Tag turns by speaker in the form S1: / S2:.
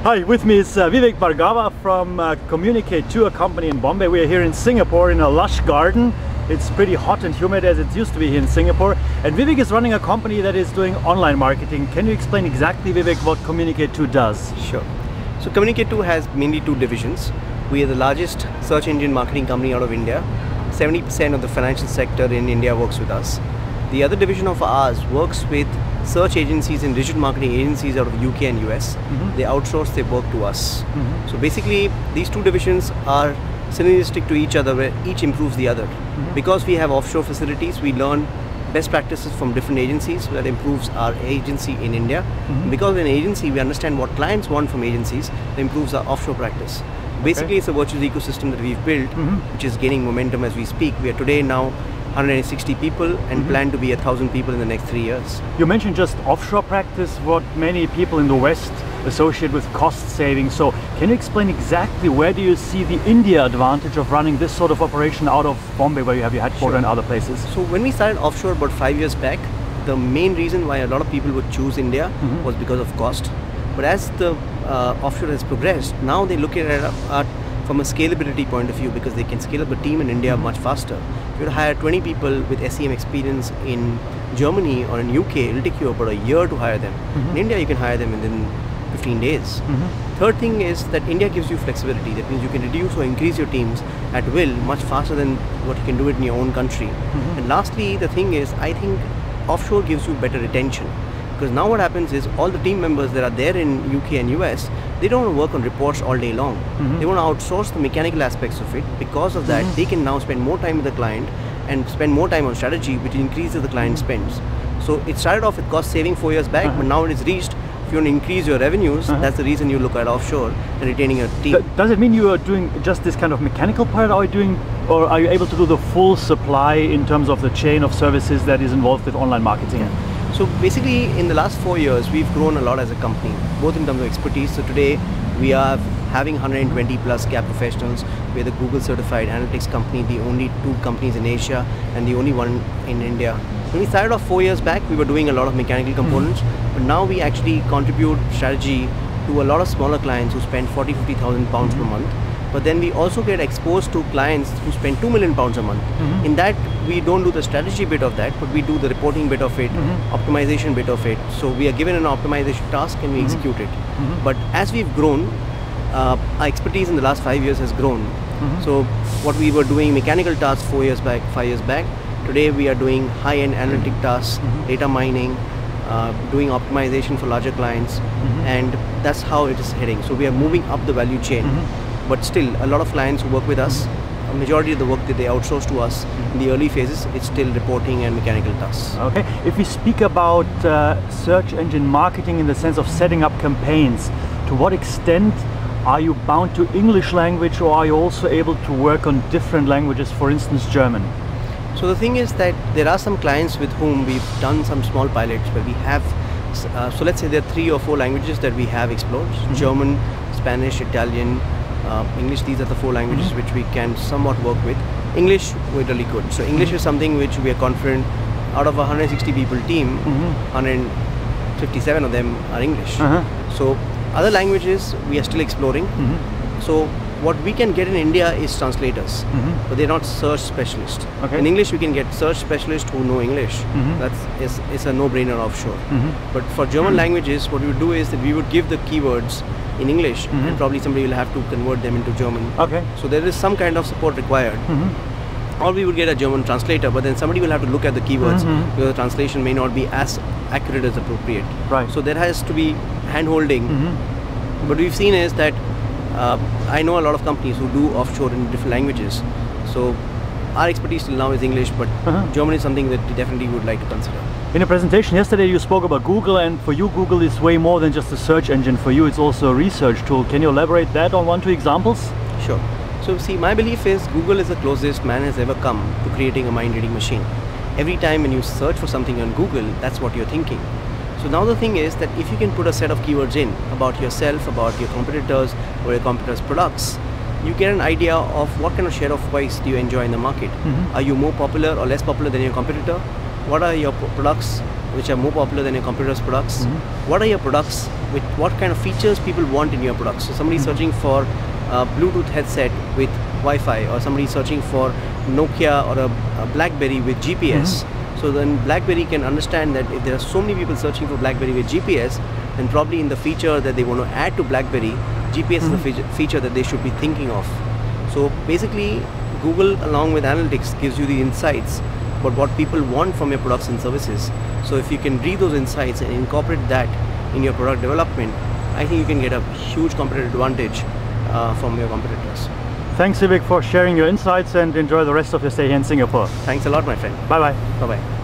S1: Hi, with me is Vivek Bharghava from Communicate2, a company in Bombay. We are here in Singapore in a lush garden. It's pretty hot and humid as it used to be here in Singapore. And Vivek is running a company that is doing online marketing. Can you explain exactly, Vivek, what Communicate2 does?
S2: Sure. So Communicate2 has mainly two divisions. We are the largest search engine marketing company out of India. 70% of the financial sector in India works with us. The other division of ours works with search agencies and digital marketing agencies out of UK and US. They outsource their work to us. So basically, these two divisions are synergistic to each other, where each improves the other. Because we have offshore facilities, we learn best practices from different agencies, so that improves our agency in India. Because in an agency, we understand what clients want from agencies, that improves our offshore practice. Basically, it's a virtual ecosystem that we've built, which is gaining momentum as we speak. We are today now 160 people and plan to be 1,000 people in the next 3 years.
S1: You mentioned just offshore practice, what many people in the West associate with cost saving. So can you explain exactly where do you see the India advantage of running this sort of operation out of Bombay, where you have your headquarters and other places?
S2: So when we started offshore about 5 years back, the main reason why a lot of people would choose India was because of cost. But as the offshore has progressed, now they look at it from a scalability point of view, because they can scale up the team in India much faster. If you hire 20 people with SEM experience in Germany or in UK, it will take you about a year to hire them. In India, you can hire them within 15 days. Third thing is that India gives you flexibility. That means you can reduce or increase your teams at will much faster than what you can do it in your own country. And lastly, the thing is, I think offshore gives you better retention. Because now what happens is all the team members that are there in UK and US, they don't want to work on reports all day long. They want to outsource the mechanical aspects of it. Because of that, they can now spend more time with the client and spend more time on strategy, which increases the client spends. So it started off with cost saving 4 years back, but now it is reached. If you want to increase your revenues, that's the reason you look at offshore and retaining your team.
S1: Does it mean you are doing just this kind of mechanical part, or are you able to do the full supply in terms of the chain of services that is involved with online marketing?
S2: So basically, in the last 4 years, we've grown a lot as a company, both in terms of expertise. So today, we are having 120 plus CAP professionals. We're the Google certified analytics company, the only 2 companies in Asia and the only one in India. When we started off 4 years back, we were doing a lot of mechanical components, but now we actually contribute strategy to a lot of smaller clients who spend 40-50,000 pounds per month. But then we also get exposed to clients who spend 2 million pounds a month. In that, we don't do the strategy bit of that, but we do the reporting bit of it, optimization bit of it. So we are given an optimization task and we execute it. But as we've grown, our expertise in the last 5 years has grown. So what we were doing mechanical tasks 4 years back, 5 years back, today we are doing high-end analytic tasks, data mining, doing optimization for larger clients, and that's how it is heading. So we are moving up the value chain. But still, a lot of clients who work with us, a majority of the work that they outsource to us in the early phases, it's still reporting and mechanical tasks.
S1: Okay, if we speak about search engine marketing in the sense of setting up campaigns, to what extent are you bound to English language, or are you also able to work on different languages, for instance German?
S2: So the thing is that there are some clients with whom we've done some small pilots where we have, so let's say there are 3 or 4 languages that we have explored: German, Spanish, Italian, English. These are the 4 languages which we can somewhat work with. English, we're really good. So English is something which we are confident, out of a 160 people team, 157 of them are English. So other languages we are still exploring. So what we can get in India is translators, but they're not search specialists. In English, we can get search specialists who know English. It's a no-brainer offshore. But for German languages, what we would do is that we would give the keywords in English, and probably somebody will have to convert them into German. So there is some kind of support required. Or we would get a German translator, but then somebody will have to look at the keywords, because the translation may not be as accurate as appropriate. So there has to be hand-holding. What we've seen is that I know a lot of companies who do offshore in different languages. So our expertise till now is English, but German is something that we definitely would like to consider.
S1: In a presentation yesterday, you spoke about Google, and for you, Google is way more than just a search engine. For you, it's also a research tool. Can you elaborate that on 1-2 examples?
S2: Sure. So see, my belief is Google is the closest man has ever come to creating a mind-reading machine. Every time when you search for something on Google, that's what you're thinking. So now the thing is that if you can put a set of keywords in about yourself, about your competitors or your competitors' products, you get an idea of what kind of share of voice do you enjoy in the market. Are you more popular or less popular than your competitor? What are your products which are more popular than your competitors' products? What are your products? What kind of features people want in your products? So somebody searching for a Bluetooth headset with Wi-Fi, or somebody searching for Nokia or a BlackBerry with GPS. So then BlackBerry can understand that if there are so many people searching for BlackBerry with GPS, then probably in the feature that they want to add to BlackBerry, GPS is the feature that they should be thinking of. So basically, Google along with analytics gives you the insights about what people want from your products and services. So if you can read those insights and incorporate that in your product development, I think you can get a huge competitive advantage from your competitors.
S1: Thanks, Vivek, for sharing your insights, and enjoy the rest of your stay here in Singapore.
S2: Thanks a lot, my friend.
S1: Bye-bye.
S2: Bye-bye.